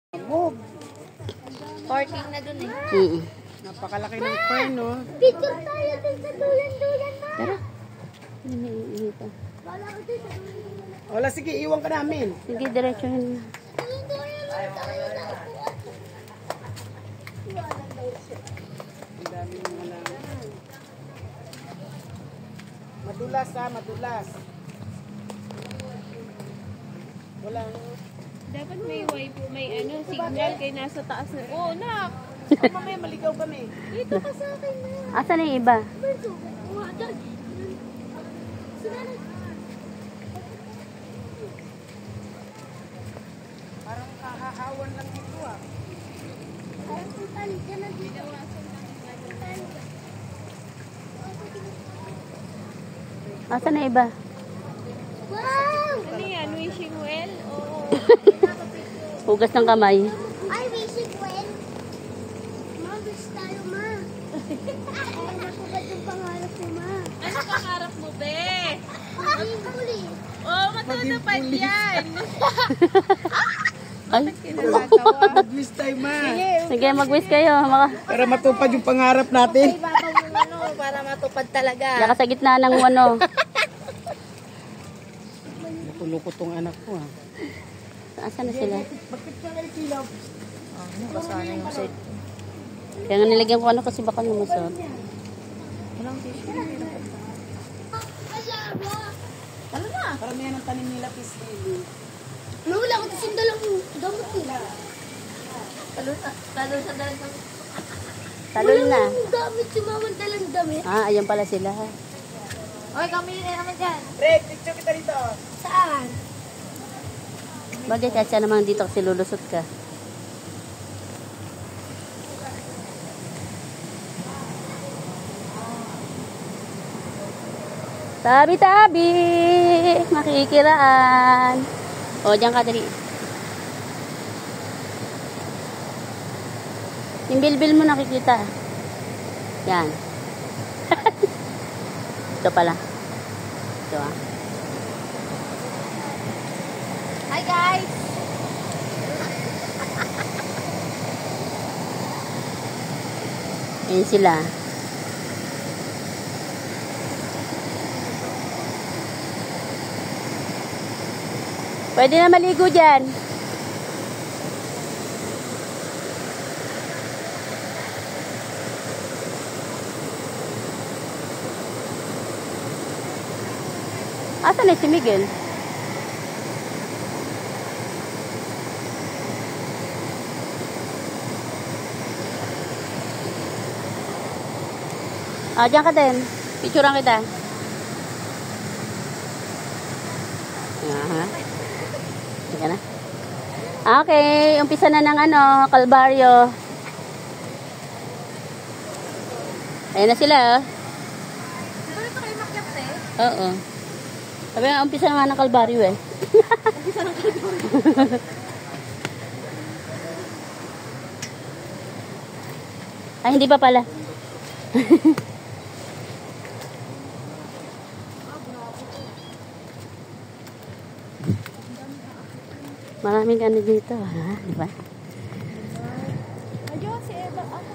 Bog. 14 na dun eh. Napakalaki ng fern, no? Picture tayo dun sa dulan-dulan na. Tara. Wala, sige, iwan ka namin. Sige, diretsuhin mo. Ang dami ng mga madulas, ha? Madulas. Wala. Dapat may wifi, may ano, signal kay nasa taas na. Oh, nak! Mamaya maligaw kami. Dito ka sa akin na. Asan na yung iba? Berto, kuha dyan. Sinanay. Parang kahahawan lang dito, ah. Parang puntan ka na dito. Asan na yung iba? Wow! Ano yan? Wishing well? Oo. Hugas ng kamay. Ay, wishing well. Ma, gusto tayo, ma. Ay, nakubad yung pangarap ko, ma. Ano pangarap mo, be? Maging huli. Oh, matutupad yan. Ay, Kinakatawa. Mag-wish tayo, ma. sige, mag-wish kayo. Para matupad yung pangarap natin. Diyan Para matupad talaga. ka sa gitna ng ano. Nakulukot tong anak ko, ha. Asan na sila? Bakit ka kayo silaw? Kasana yung set. Kaya nga nilagyan ko ano kasi baka lumusot. Ano na? Paramihan ng tanim nila, Pislili. Nawala ko kasi dalang gamot nila. Talol Wala na. akong gamit, sumawang dalang damit. Ah, ayan pala sila. Oy, kami na naman dyan. Rek, picture kita dito. Saan? Bagay kasi naman dito kasi lulusot ka. Tabi-tabi, makikiraan. O, diyan ka dali. Yung bilbil mo nakikita. Yan. Ito pala. Ito ah. Hi, guys! Ayan sila. Pwede na maligo dyan. Asan na si Miguel? Ah, diyan ka din. Picturean kita. Aha. Sige na. Okay, umpisa na ng ano, Kalbaryo. Ayan na sila, oh. Dito kayo makyap, eh. Oo. Sabi nga, umpisa nga ng Kalbaryo, eh. Umpisa ng kalbo. Ay, hindi pa pala. Maraming ano dito, ha? Di ba? Ayun, si Eva. Ako.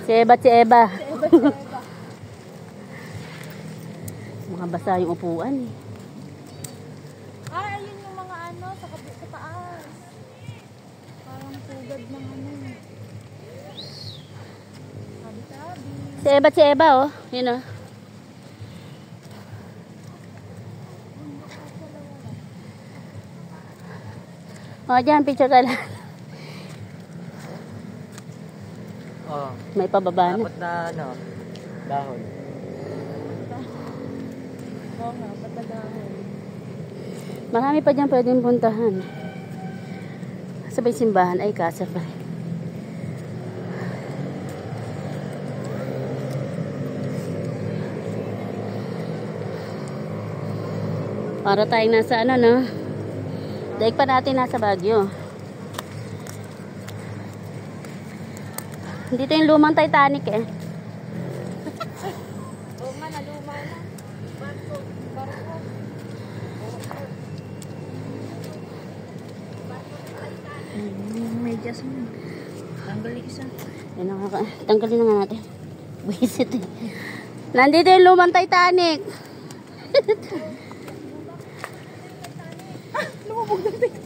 Si Eva, si Eva. Mga basa yung upuan, eh. Ah, ayun yung mga ano, sa taas. Parang tugad ng ano. Tabi-tabi. Si Eva, si Eva, oh. Yun, oh. Oh, dyan, picture ka lang. Oh, May pababa na. dapat na ano, dahon. Oo nga, patagahan. Marami pa dyan pwedeng puntahan. Sabay simbahan, ay kasabay. Para tayong nasa ano, no? Daig pa natin nasa Baguio. Dito yung lumang Titanic, eh. Luma na, luma na. Barko. Medyas mo. Tanggalin isa. Yan, tanggalin na nga natin. Visit eh. Nandito yung lumang Titanic. Lumubog na tayo.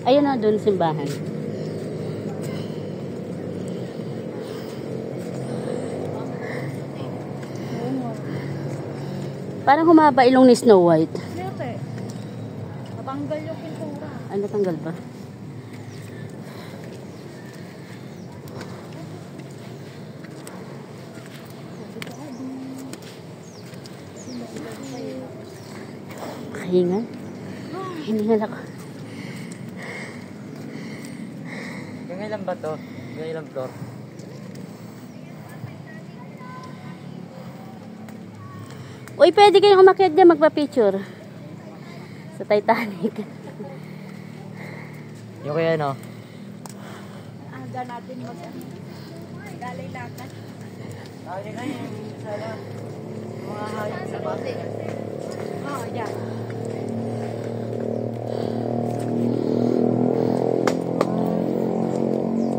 Ayun na, doon simbahan. Parang humaba ilong ni Snow White. Siyempre. Natanggal yung pintura. Ano, tanggal ba? Kahingal. Hiningal ako. Yung ilan ba to? Yung ilang floor? Uy, pwede kayong umakyat dyan magpa-picture. Sa Titanic. Yung kaya ano? Aga natin galay lakas. Tawag na yung sana. Mga hayop sa base. Oh, yan.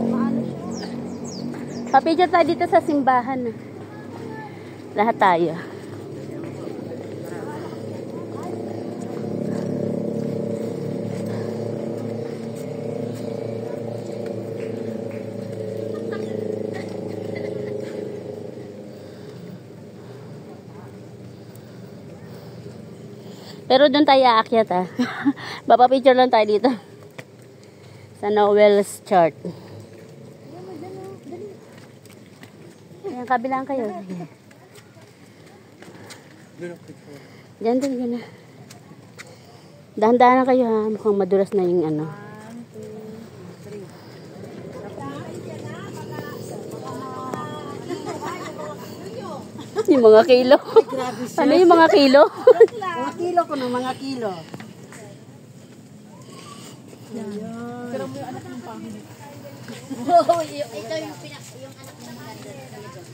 Maano siya? Pa-picture tayo dito sa simbahan. Lahat tayo. Pero doon tayo aakyat ha. Papapicture lang tayo dito. Sa Noel's chart. Ayan, kabilang kayo. Diyan din, diyan na. Dahan-dahan kayo ha. Mukhang madulas na yung ano. 1, 2, 3. Yung mga kilo. Ano yung mga kilo? Mga kilo ko no, mga kilo. Pero mo yung anak ng pangit. Ito yung yung anak ng maganda talaga.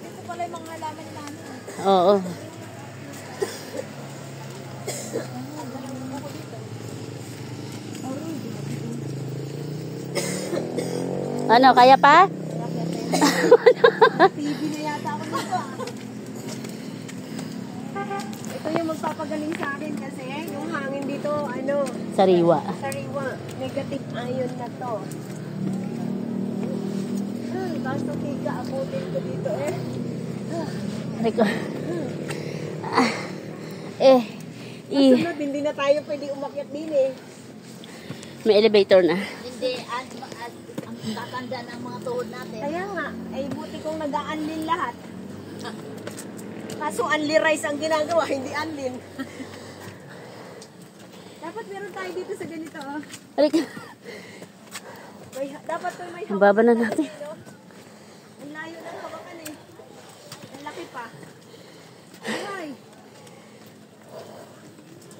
Ito pala yung mga halaman namin. Oo. Ano, kaya pa? TV na yata ako dito. Ito yung magpapagaling sa akin kasi yung hangin dito, Sariwa. sariwa, negative ion na to. Kaso kika abutin ko dito eh. Rico. Sunod, hindi na tayo pwede umakyat din eh. May elevator na. Hindi, ang tatanda ng mga tuhod natin. Kaya nga, ay buti kong nag-a-unlin lahat. Kaso unli rice ang ginagawa, hindi unlin. Dapat meron tayo dito sa ganito. Oh. Rico. Dapat to may Ang baba na natin. Ang layo ng hawakan eh. Ang laki pa. Ay.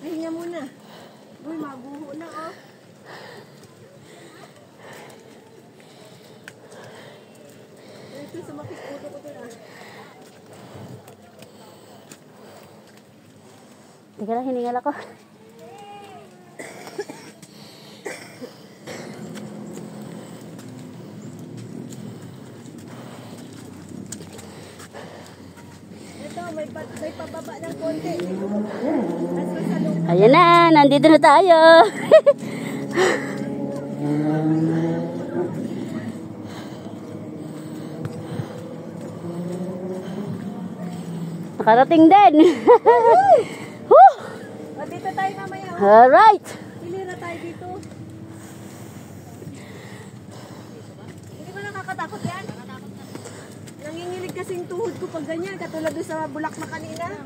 Pahinga muna. Uy, mabuho na oh. Ito, sumakit ulo ko to na. Teka lang, hiningal ako. Ito, may pababa ng konti. Kaso sa loob. Ayan na, nandito na tayo. Nakarating din. Woo! O, dito tayo mamaya. Oh. Alright. Pili na tayo dito. Hindi ba nakakatakot yan? Nanginginig kasing tuhod ko pag ganyan. Katulad doon sa bulak na kanina.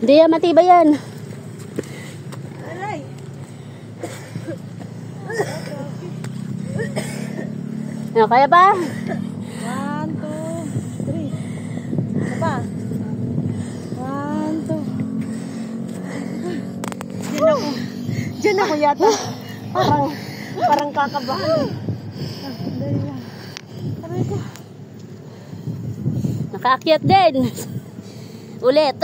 Hindi yan, matibay yan. Alay. Ano, kaya pa? 1, 2, 3. Ano pa? 1, 2. Diyan ako yata. Parang kakabahan. Aray ko. Nakaakyat din. Ulit.